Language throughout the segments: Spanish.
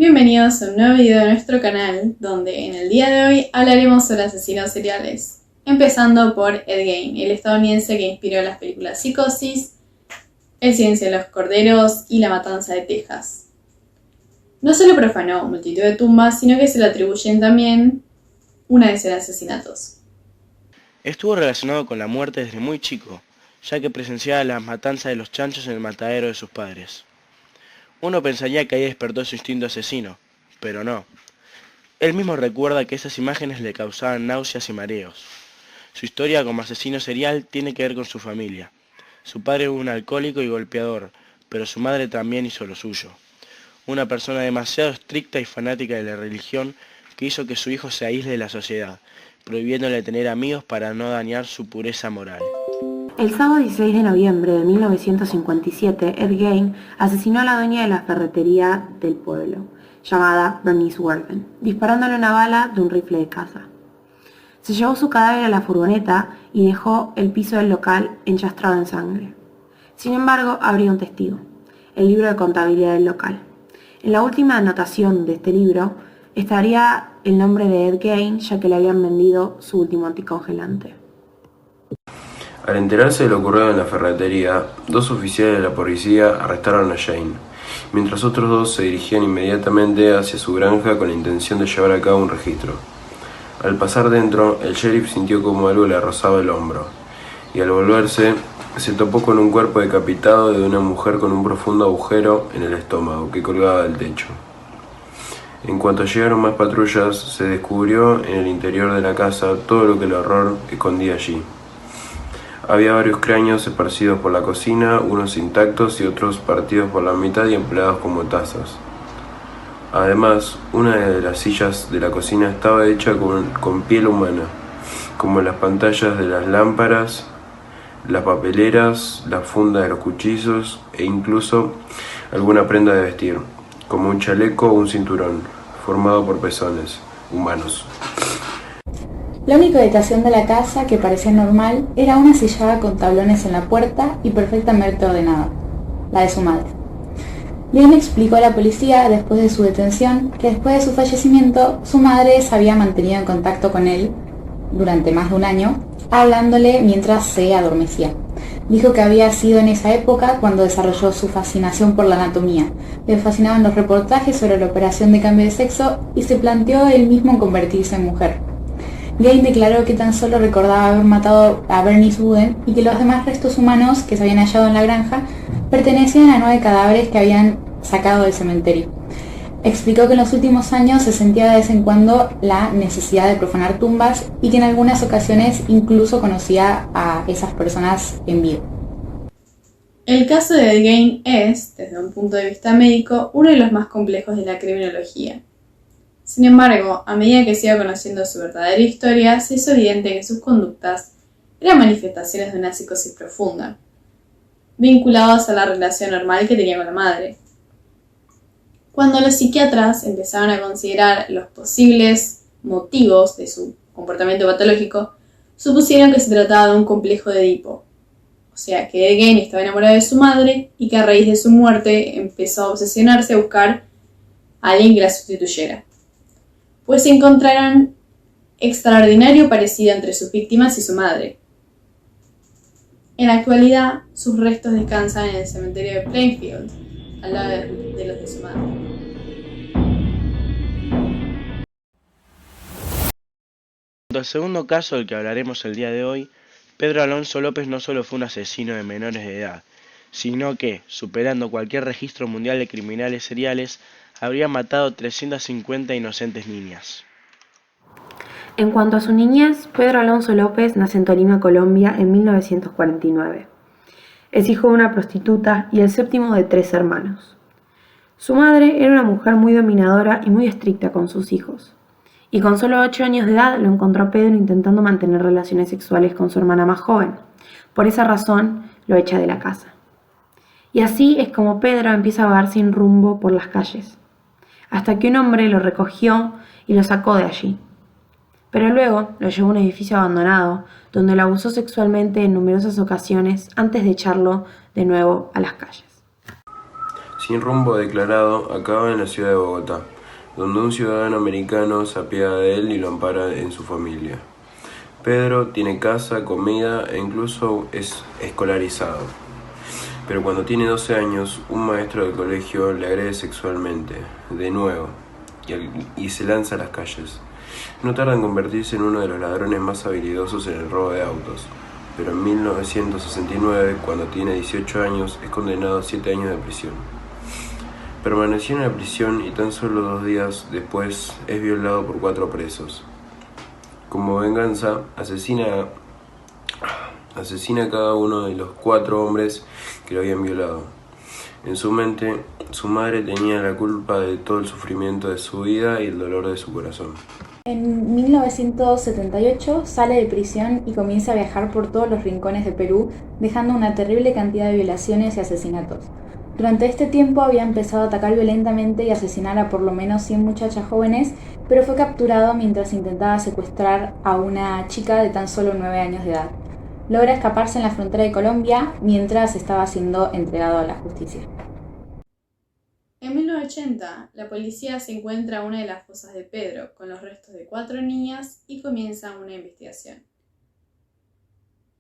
Bienvenidos a un nuevo video de nuestro canal, donde en el día de hoy hablaremos sobre asesinos seriales, empezando por Ed Gein, el estadounidense que inspiró las películas Psicosis, El silencio de los corderos y La matanza de Texas. No solo profanó multitud de tumbas, sino que se le atribuyen también una decena de asesinatos. Estuvo relacionado con la muerte desde muy chico, ya que presenciaba las matanzas de los chanchos en el matadero de sus padres. Uno pensaría que ahí despertó su instinto asesino, pero no. Él mismo recuerda que esas imágenes le causaban náuseas y mareos. Su historia como asesino serial tiene que ver con su familia. Su padre fue un alcohólico y golpeador, pero su madre también hizo lo suyo. Una persona demasiado estricta y fanática de la religión que hizo que su hijo se aísle de la sociedad, prohibiéndole tener amigos para no dañar su pureza moral. El sábado 16 de noviembre de 1957, Ed Gein asesinó a la dueña de la ferretería del pueblo, llamada Bernice Worden, disparándole una bala de un rifle de caza. Se llevó su cadáver a la furgoneta y dejó el piso del local enchastrado en sangre. Sin embargo, habría un testigo, el libro de contabilidad del local. En la última anotación de este libro estaría el nombre de Ed Gein, ya que le habían vendido su último anticongelante. Al enterarse de lo ocurrido en la ferretería, dos oficiales de la policía arrestaron a Jane, mientras otros dos se dirigían inmediatamente hacia su granja con la intención de llevar a cabo un registro. Al pasar dentro, el sheriff sintió como algo le rozaba el hombro, y al volverse, se topó con un cuerpo decapitado de una mujer con un profundo agujero en el estómago que colgaba del techo. En cuanto llegaron más patrullas, se descubrió en el interior de la casa todo lo que el horror escondía allí. Había varios cráneos esparcidos por la cocina, unos intactos y otros partidos por la mitad y empleados como tazas. Además, una de las sillas de la cocina estaba hecha con piel humana, como las pantallas de las lámparas, las papeleras, la funda de los cuchillos e incluso alguna prenda de vestir, como un chaleco o un cinturón, formado por pezones humanos. La única habitación de la casa que parecía normal era una sillada con tablones en la puerta y perfectamente ordenada, la de su madre. Gein explicó a la policía después de su detención que después de su fallecimiento su madre se había mantenido en contacto con él durante más de un año, hablándole mientras se adormecía. Dijo que había sido en esa época cuando desarrolló su fascinación por la anatomía. Le fascinaban los reportajes sobre la operación de cambio de sexo y se planteó él mismo convertirse en mujer. Gein declaró que tan solo recordaba haber matado a Bernice Worden y que los demás restos humanos que se habían hallado en la granja pertenecían a 9 cadáveres que habían sacado del cementerio. Explicó que en los últimos años se sentía de vez en cuando la necesidad de profanar tumbas y que en algunas ocasiones incluso conocía a esas personas en vida. El caso de Ed Gein es, desde un punto de vista médico, uno de los más complejos de la criminología. Sin embargo, a medida que se iba conociendo su verdadera historia, se hizo evidente que sus conductas eran manifestaciones de una psicosis profunda, vinculadas a la relación normal que tenía con la madre. Cuando los psiquiatras empezaron a considerar los posibles motivos de su comportamiento patológico, supusieron que se trataba de un complejo de Edipo, o sea que Ed Gein estaba enamorado de su madre y que a raíz de su muerte empezó a obsesionarse a buscar a alguien que la sustituyera, pues encontraron extraordinario parecido entre sus víctimas y su madre. En la actualidad, sus restos descansan en el cementerio de Plainfield, al lado de los de su madre. En el segundo caso del que hablaremos el día de hoy, Pedro Alonso López no solo fue un asesino de menores de edad, sino que, superando cualquier registro mundial de criminales seriales, habría matado 350 inocentes niñas. En cuanto a su niñez, Pedro Alonso López nació en Tolima, Colombia, en 1949. Es hijo de una prostituta y el séptimo de 3 hermanos. Su madre era una mujer muy dominadora y muy estricta con sus hijos. Y con solo 8 años de edad lo encontró a Pedro intentando mantener relaciones sexuales con su hermana más joven. Por esa razón, lo echa de la casa. Y así es como Pedro empieza a vagar sin rumbo por las calles, hasta que un hombre lo recogió y lo sacó de allí. Pero luego lo llevó a un edificio abandonado, donde lo abusó sexualmente en numerosas ocasiones antes de echarlo de nuevo a las calles. Sin rumbo declarado, acaba en la ciudad de Bogotá, donde un ciudadano americano se apiada de él y lo ampara en su familia. Pedro tiene casa, comida e incluso es escolarizado. Pero cuando tiene 12 años, un maestro del colegio le agrede sexualmente, de nuevo, y se lanza a las calles. No tarda en convertirse en uno de los ladrones más habilidosos en el robo de autos, pero en 1969, cuando tiene 18 años, es condenado a 7 años de prisión. Permaneció en la prisión y tan solo 2 días después es violado por 4 presos. Como venganza, asesina a cada uno de los 4 hombres que lo habían violado. En su mente, su madre tenía la culpa de todo el sufrimiento de su vida y el dolor de su corazón. En 1978 sale de prisión y comienza a viajar por todos los rincones de Perú, dejando una terrible cantidad de violaciones y asesinatos. Durante este tiempo había empezado a atacar violentamente y asesinar a por lo menos 100 muchachas jóvenes, pero fue capturado mientras intentaba secuestrar a una chica de tan solo 9 años de edad. Logra escaparse en la frontera de Colombia mientras estaba siendo entregado a la justicia. En 1980, la policía se encuentra una de las fosas de Pedro con los restos de 4 niñas y comienza una investigación.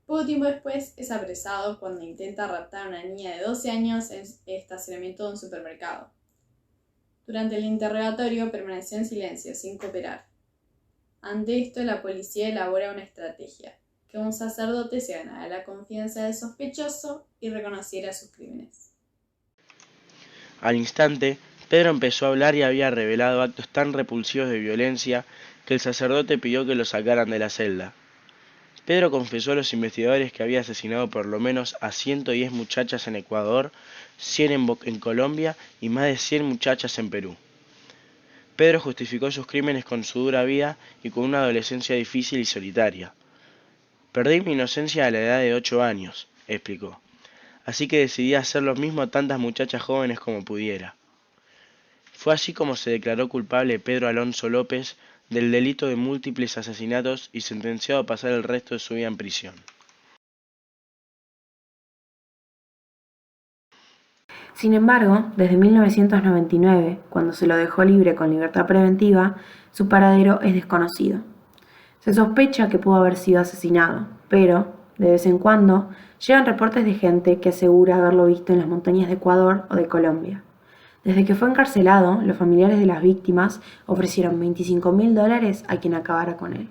Poco tiempo después es apresado cuando intenta raptar a una niña de 12 años en el estacionamiento de un supermercado. Durante el interrogatorio permaneció en silencio, sin cooperar. Ante esto, la policía elabora una estrategia: que un sacerdote se ganara la confianza del sospechoso y reconociera sus crímenes. Al instante, Pedro empezó a hablar y había revelado actos tan repulsivos de violencia que el sacerdote pidió que lo sacaran de la celda. Pedro confesó a los investigadores que había asesinado por lo menos a 110 muchachas en Ecuador, 100 en Colombia y más de 100 muchachas en Perú. Pedro justificó sus crímenes con su dura vida y con una adolescencia difícil y solitaria. Perdí mi inocencia a la edad de 8 años, explicó. Así que decidí hacer lo mismo a tantas muchachas jóvenes como pudiera. Fue así como se declaró culpable Pedro Alonso López del delito de múltiples asesinatos y sentenciado a pasar el resto de su vida en prisión. Sin embargo, desde 1999, cuando se lo dejó libre con libertad preventiva, su paradero es desconocido. Se sospecha que pudo haber sido asesinado, pero, de vez en cuando, llegan reportes de gente que asegura haberlo visto en las montañas de Ecuador o de Colombia. Desde que fue encarcelado, los familiares de las víctimas ofrecieron $25.000 a quien acabara con él.